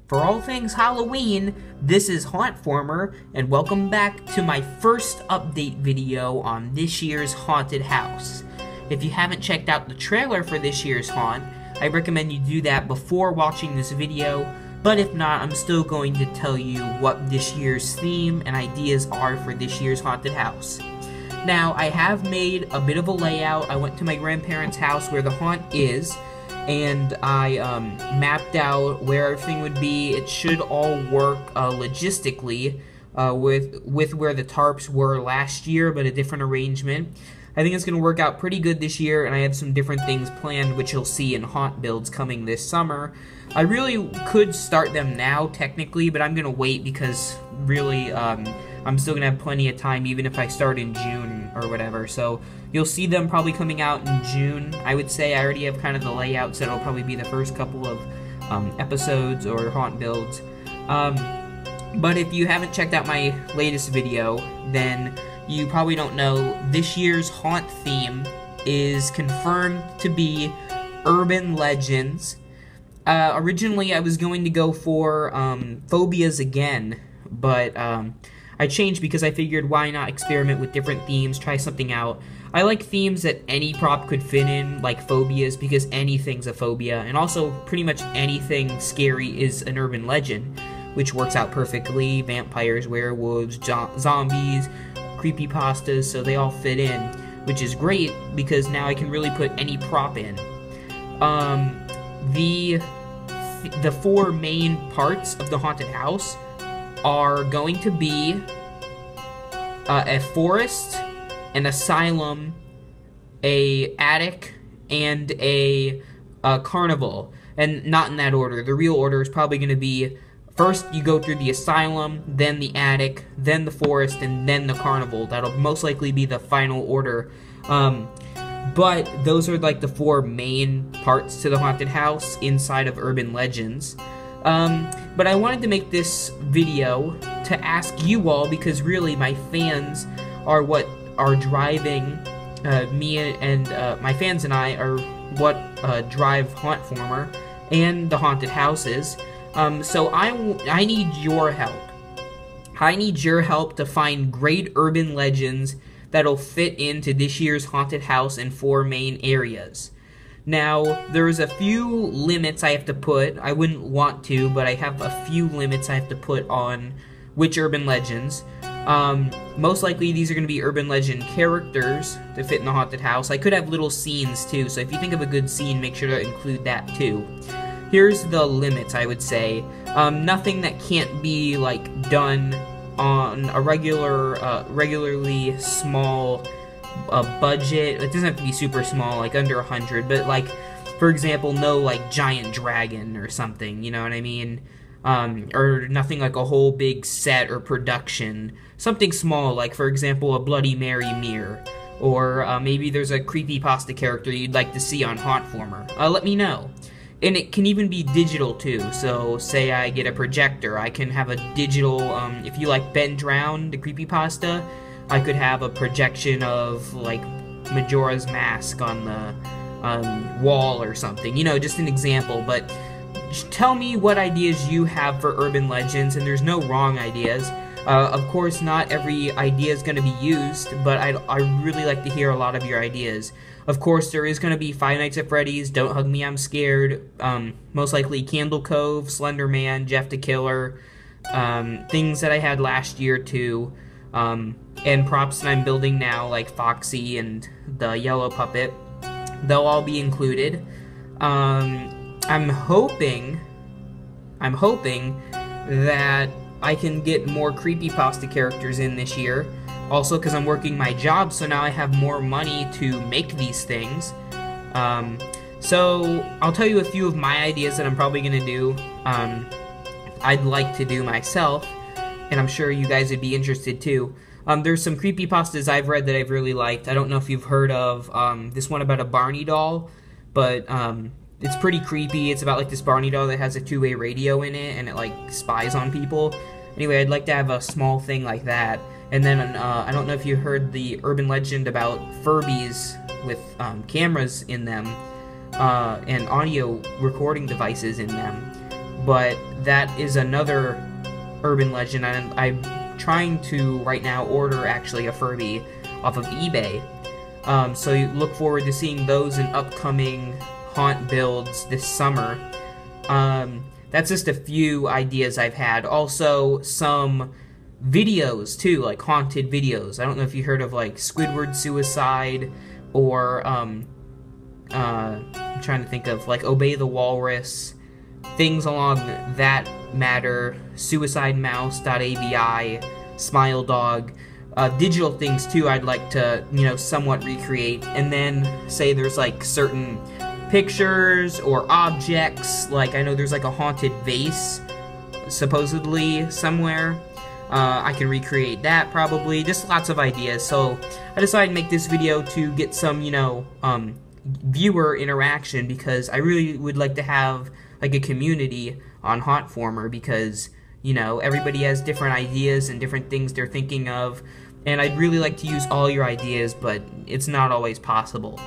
For all things Halloween, this is Hauntformer, and welcome back to my first update video on this year's haunted house. If you haven't checked out the trailer for this year's haunt, I recommend you do that before watching this video, but if not, I'm still going to tell you what this year's theme and ideas are for this year's haunted house. Now, I have made a bit of a layout. I went to my grandparents' house where the haunt is, and I mapped out where everything would be. It should all work logistically with where the tarps were last year, but a different arrangement. I think it's going to work out pretty good this year, and I have some different things planned, which you'll see in haunt builds coming this summer. I really could start them now, technically, but I'm going to wait because really I'm still going to have plenty of time, even if I start in June or whatever. So you'll see them probably coming out in June. I would say I already have kind of the layouts that'll probably be the first couple of episodes or haunt builds. But if you haven't checked out my latest video, then you probably don't know this year's haunt theme is confirmed to be urban legends. Originally I was going to go for phobias again, but I changed because I figured why not experiment with different themes, try something out. I like themes that any prop could fit in, like phobias, because anything's a phobia, and also pretty much anything scary is an urban legend, which works out perfectly. Vampires, werewolves, zombies, creepypastas, so they all fit in, which is great because now I can really put any prop in. The four main parts of the haunted house are going to be a forest, an asylum, a attic, and a carnival. And not in that order. The real order is probably going to be first you go through the asylum, then the attic, then the forest, and then the carnival. That'll most likely be the final order. But those are like the four main parts to the haunted house inside of Urban Legends. But I wanted to make this video to ask you all, because really my fans are what are driving me and my fans and I are what drive Hauntformer and the haunted houses. So I need your help. I need your help to find great urban legends that'll fit into this year's haunted house in four main areas. Now, there's a few limits I have to put. I wouldn't want to, but I have a few limits I have to put on which urban legends. Most likely these are going to be urban legend characters to fit in the haunted house. I could have little scenes too, so if you think of a good scene, make sure to include that too. Here's the limits, I would say. Nothing that can't be like done on a regularly small budget. It doesn't have to be super small, like under 100, but like, for example, no like giant dragon or something, you know what I mean? Or nothing like a whole big set or production. Something small, like for example, a Bloody Mary mirror. Or maybe there's a creepypasta character you'd like to see on Hauntformer. Let me know. And it can even be digital too, so say I get a projector, I can have a digital, if you like Ben Drowned, the creepypasta, I could have a projection of, like, Majora's Mask on the wall or something, you know, just an example. But tell me what ideas you have for urban legends, and there's no wrong ideas. Of course, not every idea is going to be used, but I really like to hear a lot of your ideas. Of course, there is going to be Five Nights at Freddy's, Don't Hug Me, I'm Scared, most likely Candle Cove, Slender Man, Jeff the Killer, things that I had last year too, and props that I'm building now, like Foxy and the Yellow Puppet. They'll all be included. I'm hoping that I can get more creepypasta characters in this year. Also, because I'm working my job, so now I have more money to make these things. So, I'll tell you a few of my ideas that I'm probably going to do. I'd like to do myself, and I'm sure you guys would be interested too. There's some creepypastas I've read that I've really liked. I don't know if you've heard of this one about a Barney doll, but it's pretty creepy. It's about like this Barney doll that has a two-way radio in it, and it like spies on people. Anyway, I'd like to have a small thing like that. And then, I don't know if you heard the urban legend about Furbies with cameras in them and audio recording devices in them. but that is another urban legend, and I'm trying to right now order actually a Furby off of eBay. So you look forward to seeing those in upcoming haunt builds this summer. That's just a few ideas I've had. Also, some videos too, like haunted videos. I don't know if you heard of like Squidward Suicide, or I'm trying to think of like Obey the Walrus, things along that matter. SuicideMouse.avi, Smile Dog. Digital things too I'd like to, somewhat recreate, and then say there's like certain pictures or objects, like I know there's like a haunted vase supposedly somewhere. I can recreate that probably. Just lots of ideas. So I decided to make this video to get some, viewer interaction, because I really would like to have like a community on Hauntformer, because everybody has different ideas and different things they're thinking of, and I'd really like to use all your ideas, but it's not always possible.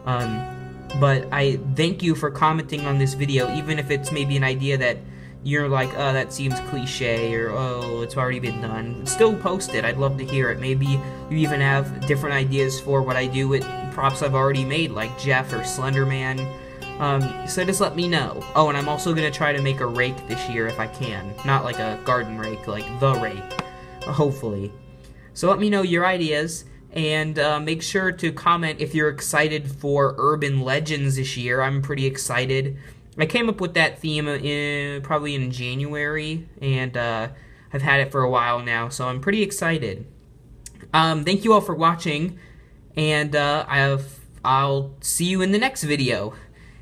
But I thank you for commenting on this video, even if it's maybe an idea that you're like, oh, that seems cliche, or oh, it's already been done. Still post it. I'd love to hear it. Maybe you even have different ideas for what I do with props I've already made, like Jeff or Slenderman. So just let me know. Oh, and I'm also going to try to make a rake this year if I can. Not like a garden rake, like the rake. Hopefully. So let me know your ideas, and make sure to comment if you're excited for Urban Legends this year. I'm pretty excited. I came up with that theme probably in January, and I've had it for a while now, so I'm pretty excited. Thank you all for watching, and I'll see you in the next video.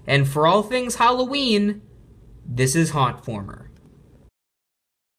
And for all things Halloween, this is Hauntformer.